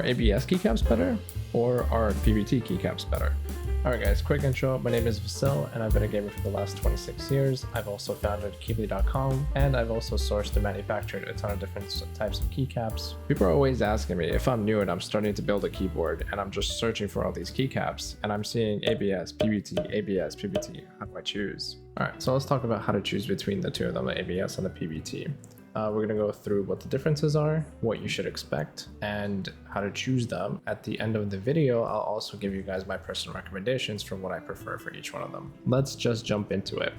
Are ABS keycaps better or are PBT keycaps better? Alright guys, quick intro. My name is Vasil and I've been a gamer for the last 26 years. I've also founded Keyly.com and I've also sourced and manufactured a ton of different types of keycaps. People are always asking me if I'm new and I'm starting to build a keyboard and I'm just searching for all these keycaps and I'm seeing ABS, PBT, ABS, PBT. How do I choose? Alright, so let's talk about how to choose between the two of them, the ABS and the PBT. We're going to go through what the differences are, what you should expect, and how to choose them. At the end of the video, I'll also give you guys my personal recommendations from what I prefer for each one of them. Let's just jump into it.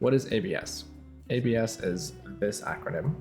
What is ABS? ABS is this acronym,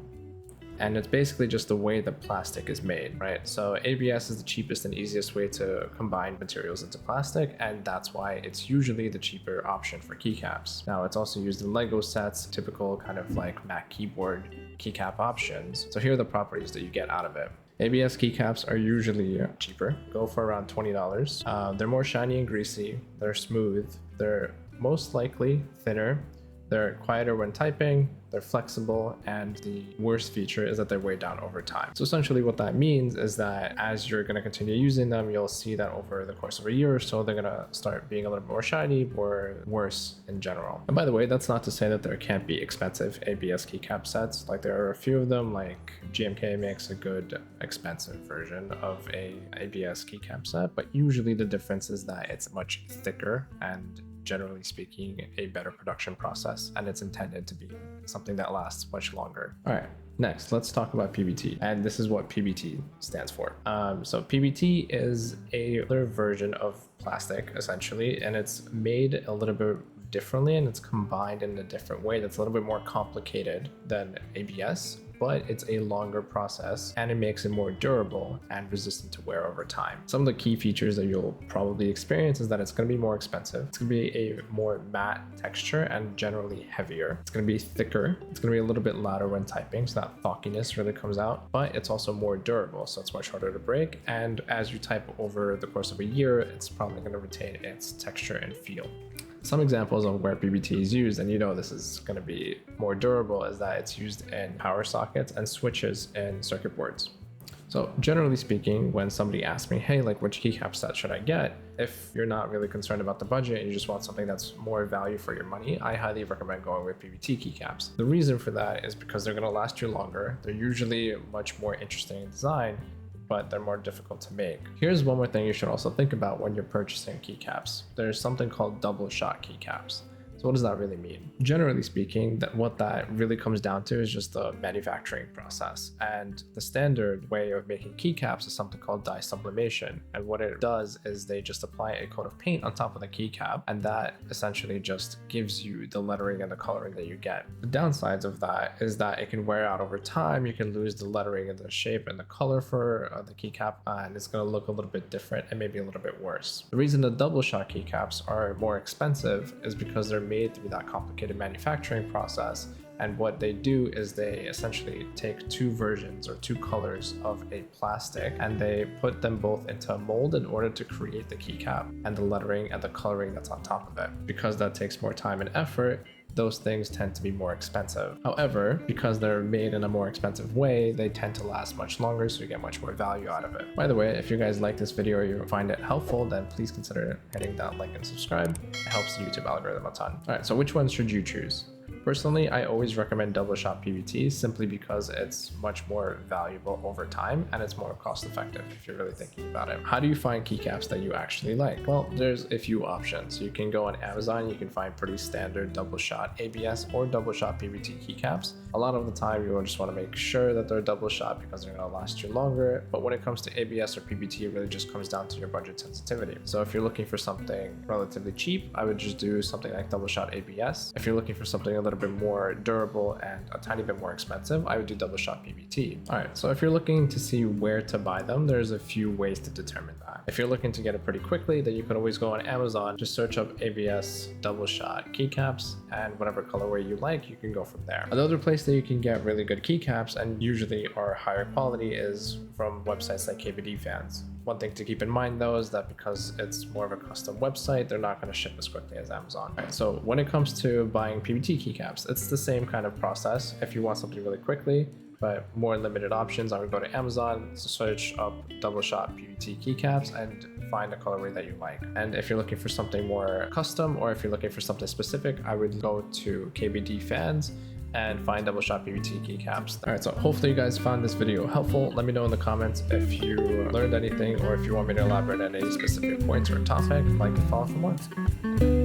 and it's basically just the way the plastic is made, right? So ABS is the cheapest and easiest way to combine materials into plastic, and that's why it's usually the cheaper option for keycaps. Now, it's also used in Lego sets, typical kind of like Mac keyboard keycap options. So here are the properties that you get out of it. ABS keycaps are usually cheaper, go for around $20. They're more shiny and greasy, they're smooth, they're most likely thinner, they're quieter when typing, they're flexible, and the worst feature is that they weigh down over time. So essentially what that means is that as you're going to continue using them, you'll see that over the course of a year or so, they're going to start being a little bit more shiny or worse in general. And by the way, that's not to say that there can't be expensive ABS keycap sets. Like there are a few of them, like GMK makes a good expensive version of a ABS keycap set, but usually the difference is that it's much thicker and generally speaking, a better production process, and it's intended to be something that lasts much longer. All right, next, let's talk about PBT, and this is what PBT stands for. So PBT is another version of plastic, essentially, and it's made a little bit differently, and it's combined in a different way that's a little bit more complicated than ABS, but it's a longer process and it makes it more durable and resistant to wear over time. Some of the key features that you'll probably experience is that it's going to be more expensive. It's going to be a more matte texture and generally heavier. It's going to be thicker. It's going to be a little bit louder when typing, so that thockiness really comes out, but it's also more durable, so it's much harder to break. And as you type over the course of a year, it's probably going to retain its texture and feel. Some examples of where PBT is used, and you know this is going to be more durable, is that it's used in power sockets and switches in circuit boards. So generally speaking, when somebody asks me, hey, like which keycap set should I get? If you're not really concerned about the budget and you just want something that's more value for your money, I highly recommend going with PBT keycaps. The reason for that is because they're going to last you longer. They're usually much more interesting in design, but they're more difficult to make. Here's one more thing you should also think about when you're purchasing keycaps. There's something called double shot keycaps. So what does that really mean? Generally speaking, what that really comes down to is just the manufacturing process. And the standard way of making keycaps is something called dye sublimation. And what it does is they just apply a coat of paint on top of the keycap, and that essentially just gives you the lettering and the coloring that you get. The downsides of that is that it can wear out over time. You can lose the lettering and the shape and the color for the keycap, and it's going to look a little bit different and maybe a little bit worse. The reason the double shot keycaps are more expensive is because they're made through that complicated manufacturing process, and what they do is they essentially take two versions or two colors of a plastic and they put them both into a mold in order to create the keycap and the lettering and the coloring that's on top of it. Because that takes more time and effort, those things tend to be more expensive. However, because they're made in a more expensive way, they tend to last much longer, so you get much more value out of it. By the way, if you guys like this video or you find it helpful, then please consider hitting that like and subscribe. It helps the YouTube algorithm a ton. All right, so which ones should you choose? Personally, I always recommend double shot PBT simply because it's much more valuable over time and it's more cost effective if you're really thinking about it. How do you find keycaps that you actually like? Well, there's a few options. You can go on Amazon, you can find pretty standard double shot ABS or double shot PBT keycaps. A lot of the time you will just want to make sure that they're double shot because they're going to last you longer. But when it comes to ABS or PBT, it really just comes down to your budget sensitivity. So if you're looking for something relatively cheap, I would just do something like double shot ABS. If you're looking for something a little bit more durable and a tiny bit more expensive, I would do double shot PBT. All right, so if you're looking to see where to buy them, there's a few ways to determine that. If you're looking to get it pretty quickly, then you can always go on Amazon, just search up ABS double shot keycaps, and whatever colorway you like, you can go from there. Another place that you can get really good keycaps and usually are higher quality is from websites like KBD Fans. One thing to keep in mind though is that because it's more of a custom website, they're not going to ship as quickly as Amazon. Right, so when it comes to buying PBT keycaps, it's the same kind of process. If you want something really quickly, but more limited options, I would go to Amazon, search up double shot PBT keycaps and find a colorway that you like. And if you're looking for something more custom, or if you're looking for something specific, I would go to KBD Fans and find double shot PBT keycaps. All right, so hopefully you guys found this video helpful. Let me know in the comments if you learned anything, or if you want me to elaborate on any specific points or topic. Like and follow for more.